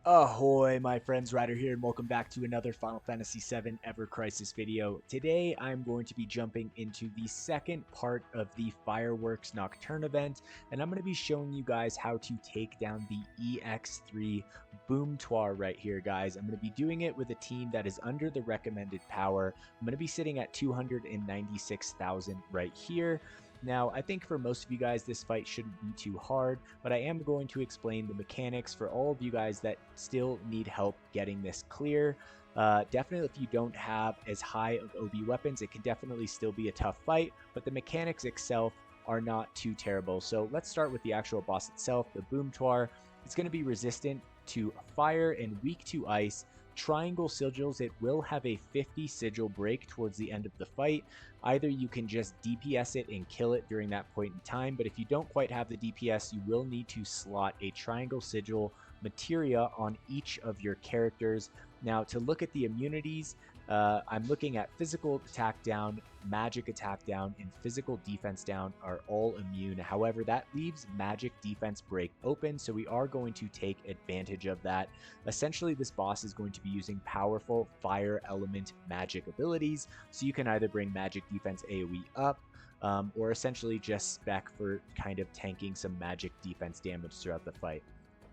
Ahoy, my friends, Ryder here, and welcome back to another Final Fantasy VII Ever Crisis video. Today, I'm going to be jumping into the second part of the Fireworks Nocturne event, and I'm going to be showing you guys how to take down the EX3 Boomtaur right here, guys. I'm going to be doing it with a team that is under the recommended power. I'm going to be sitting at 296,000 right here. Now, I think for most of you guys, this fight shouldn't be too hard, but I am going to explain the mechanics for all of you guys that still need help getting this clear. Definitely, if you don't have as high of OB weapons, it can definitely still be a tough fight, but the mechanics itself are not too terrible. So let's start with the actual boss itself, the Boomtaur. It's going to be resistant to fire and weak to ice. Triangle sigils, it will have a 50 sigil break towards the end of the fight. Either you can just DPS it and kill it during that point in time, but if you don't quite have the DPS, you will need to slot a triangle sigil materia on each of your characters. Now, to look at the immunities, I'm looking at physical attack down, magic attack down, and physical defense down are all immune. However, that leaves magic defense break open, so we are going to take advantage of that. Essentially, this boss is going to be using powerful fire element magic abilities, so you can either bring magic defense AoE up, or essentially just spec for kind of tanking some magic defense damage throughout the fight.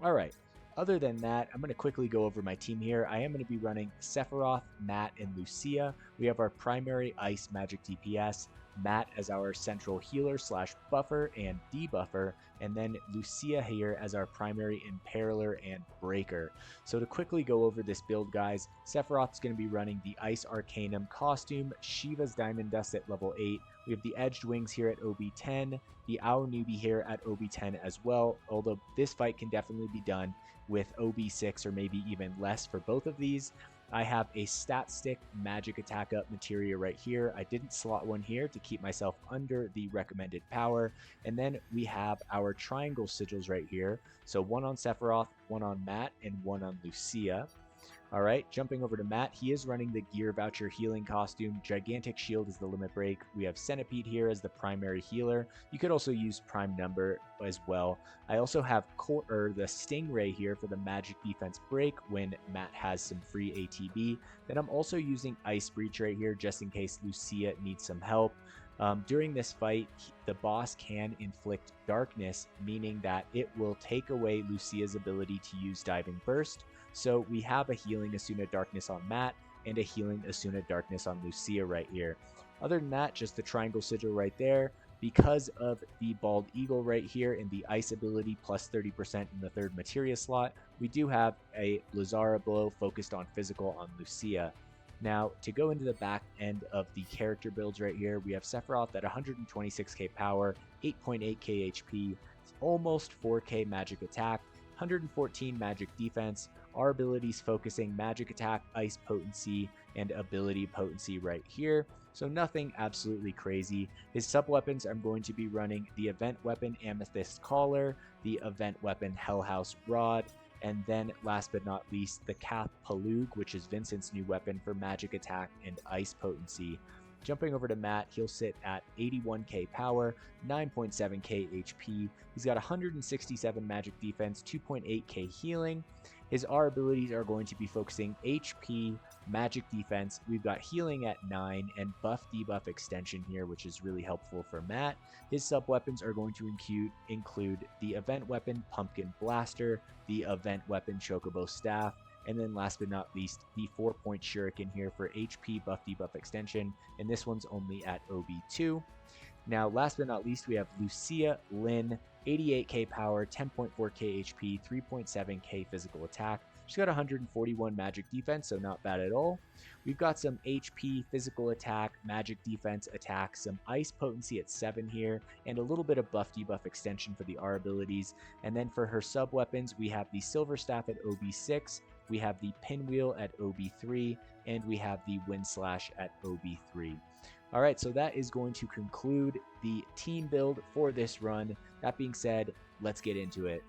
Alright, other than that, I'm going to quickly go over my team here. I am going to be running Sephiroth, Matt, and Lucia. We have our primary ice magic DPS, Matt as our central healer slash buffer and debuffer, and then Lucia here as our primary imperiler and breaker. So to quickly go over this build, guys, Sephiroth's going to be running the Ice Arcanum costume, Shiva's Diamond Dust at level 8. We have the Edged Wings here at OB 10, the Owl Newbie here at OB 10 as well, although this fight can definitely be done with OB 6 or maybe even less for both of these. I have a stat stick magic attack up materia right here. I didn't slot one here to keep myself under the recommended power. And then we have our triangle sigils right here. So one on Sephiroth, one on Matt, and one on Lucia. All right, jumping over to Matt, he is running the Gear Voucher healing costume. Gigantic Shield is the limit break. We have Centipede here as the primary healer. You could also use Prime Number as well. I also have the Stingray here for the magic defense break when Matt has some free ATB. Then I'm also using Ice Breach right here just in case Lucia needs some help. During this fight, the boss can inflict darkness, meaning that it will take away Lucia's ability to use Diving Burst. So we have a healing Asuna Darkness on Matt and a healing Asuna Darkness on Lucia right here. Other than that, just the triangle sigil right there. Because of the Bald Eagle right here and the Ice ability plus 30% in the third materia slot, we do have a Lazara blow focused on physical on Lucia. Now, to go into the back end of the character builds right here, we have Sephiroth at 126k power, 8.8k HP, almost 4k magic attack, 114 magic defense, our abilities focusing magic attack, ice potency, and ability potency right here. So nothing absolutely crazy. His sub-weapons, I'm going to be running the event weapon Amethyst Collar, the event weapon Hellhouse Rod, and then last but not least, the Kath Palug, which is Vincent's new weapon for magic attack and ice potency. Jumping over to Matt, he'll sit at 81k power, 9.7k HP. He's got 167 magic defense, 2.8k healing. His R abilities are going to be focusing HP, magic defense. We've got healing at 9 and buff debuff extension here, which is really helpful for Matt. His sub weapons are going to include the event weapon Pumpkin Blaster, the event weapon Chocobo Staff, and then last but not least, the 4-point shuriken here for HP buff debuff extension, and this one's only at OB2. Now, last but not least, we have Lucia Lin, 88k power, 10.4k HP, 3.7k physical attack. She's got 141 magic defense, so not bad at all. We've got some HP, physical attack, magic defense, attack, some ice potency at 7 here, and a little bit of buff debuff extension for the R abilities. And then for her sub weapons, we have the Silver Staff at OB6, we have the Pinwheel at OB3, and we have the Wind Slash at OB3. Alright, so that is going to conclude the team build for this run. That being said, let's get into it.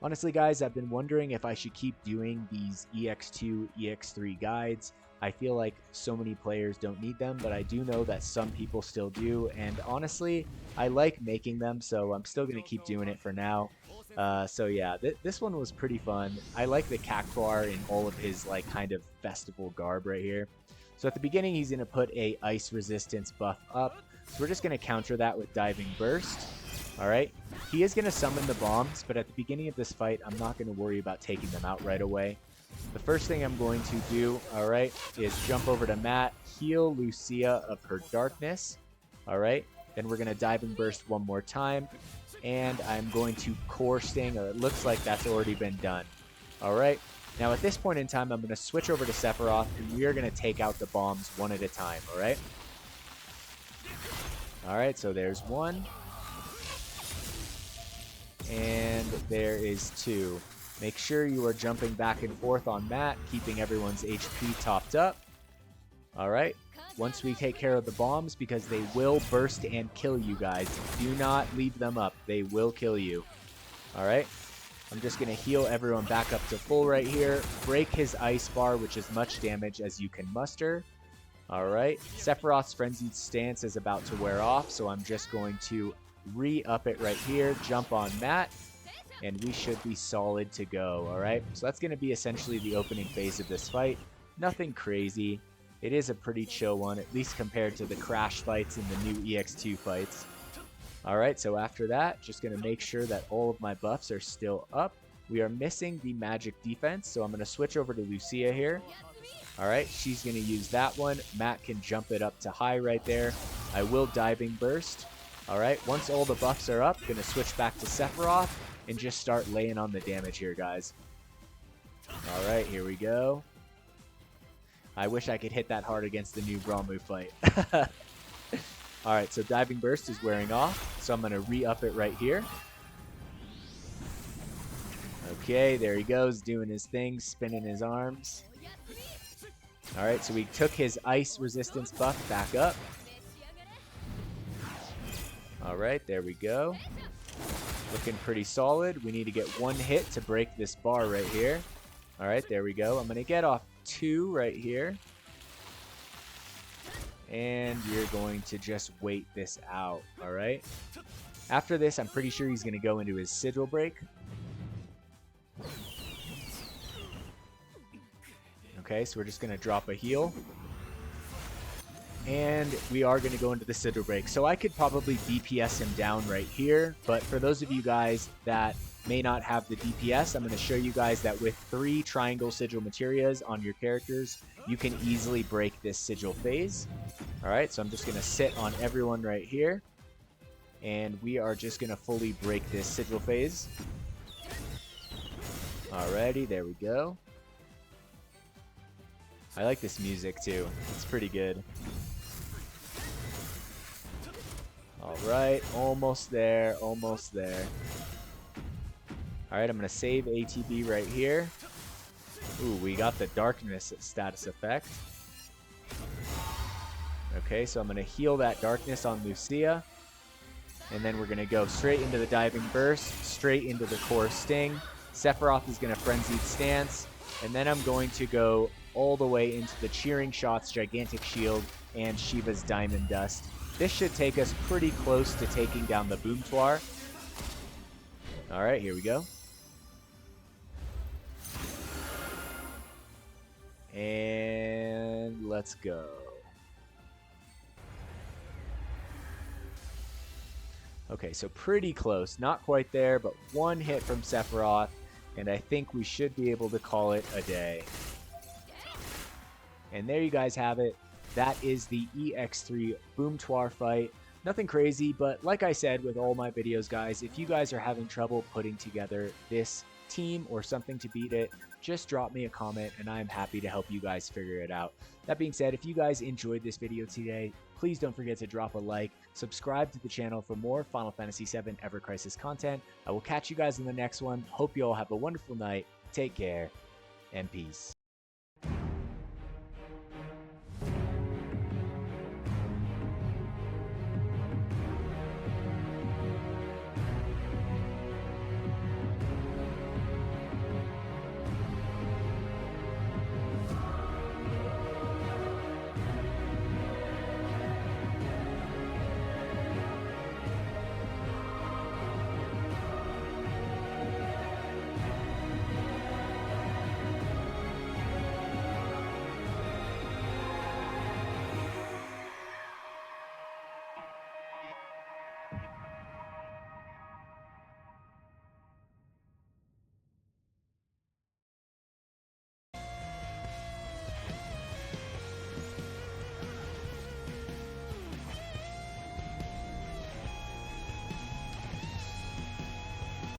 Honestly, guys, I've been wondering if I should keep doing these EX2, EX3 guides. I feel like so many players don't need them, but I do know that some people still do, and honestly, I like making them, so I'm still going to keep doing it for now. So yeah, this one was pretty fun. I like the Cactuar in all of his like kind of festival garb right here. So at the beginning, he's going to put a ice resistance buff up. So we're just going to counter that with Diving Burst. All right. He is going to summon the bombs, but at the beginning of this fight, I'm not going to worry about taking them out right away. The first thing I'm going to do, all right, is jump over to Matt, heal Lucia of her darkness. All right. Then we're going to Diving Burst one more time. And I'm going to Core Sting, or it looks like that's already been done. All right. Now, at this point in time, I'm going to switch over to Sephiroth, and we are going to take out the bombs one at a time, all right? All right, so there's one. And there is two. Make sure you are jumping back and forth on Matt, keeping everyone's HP topped up. All right. Once we take care of the bombs, because they will burst and kill you guys. Do not leave them up. They will kill you. All right. I'm just going to heal everyone back up to full right here. Break his ice bar, which is much damage as you can muster. All right. Sephiroth's Frenzied Stance is about to wear off, so I'm just going to re-up it right here. Jump on Matt, and we should be solid to go. All right. So that's going to be essentially the opening phase of this fight. Nothing crazy. It is a pretty chill one, at least compared to the Crash fights and the new EX2 fights. Alright, so after that, just going to make sure that all of my buffs are still up. We are missing the magic defense, so I'm going to switch over to Lucia here. Alright, she's going to use that one. Matt can jump it up to high right there. I will Diving Burst. Alright, once all the buffs are up, going to switch back to Sephiroth and just start laying on the damage here, guys. Alright, here we go. I wish I could hit that hard against the new Ramu fight. Alright, so Diving Burst is wearing off, so I'm going to re-up it right here. Okay, there he goes, doing his thing, spinning his arms. Alright, so we took his ice resistance buff back up. Alright, there we go. Looking pretty solid. We need to get one hit to break this bar right here. Alright, there we go. I'm going to get off 2 right here. And you're going to just wait this out, all right? After this, I'm pretty sure he's going to go into his Sigil Break. Okay, so we're just going to drop a heal. And we are going to go into the Sigil Break. So I could probably DPS him down right here, but for those of you guys that may not have the DPS, I'm going to show you guys that with 3 Triangle Sigil Materias on your characters, you can easily break this Sigil phase. Alright, so I'm just going to sit on everyone right here. And we are just going to fully break this Sigil phase. Alrighty, there we go. I like this music too. It's pretty good. Alright, almost there, almost there. Alright, I'm going to save ATB right here. Ooh, we got the darkness status effect. Okay, so I'm going to heal that darkness on Lucia. And then we're going to go straight into the Diving Burst, straight into the Core Sting. Sephiroth is going to Frenzied Stance. And then I'm going to go all the way into the Cheering Shots, Gigantic Shield, and Shiva's Diamond Dust. This should take us pretty close to taking down the Boomtaur. Alright, here we go. And let's go. Okay, so pretty close. Not quite there, but one hit from Sephiroth, and I think we should be able to call it a day. And there you guys have it. That is the EX3 Boomtaur fight. Nothing crazy, but like I said with all my videos, guys, if you guys are having trouble putting together this team or something to beat it, just drop me a comment and I'm happy to help you guys figure it out. That being said, if you guys enjoyed this video today, please don't forget to drop a like, subscribe to the channel for more Final Fantasy VII Ever Crisis content. I will catch you guys in the next one. Hope you all have a wonderful night. Take care and peace.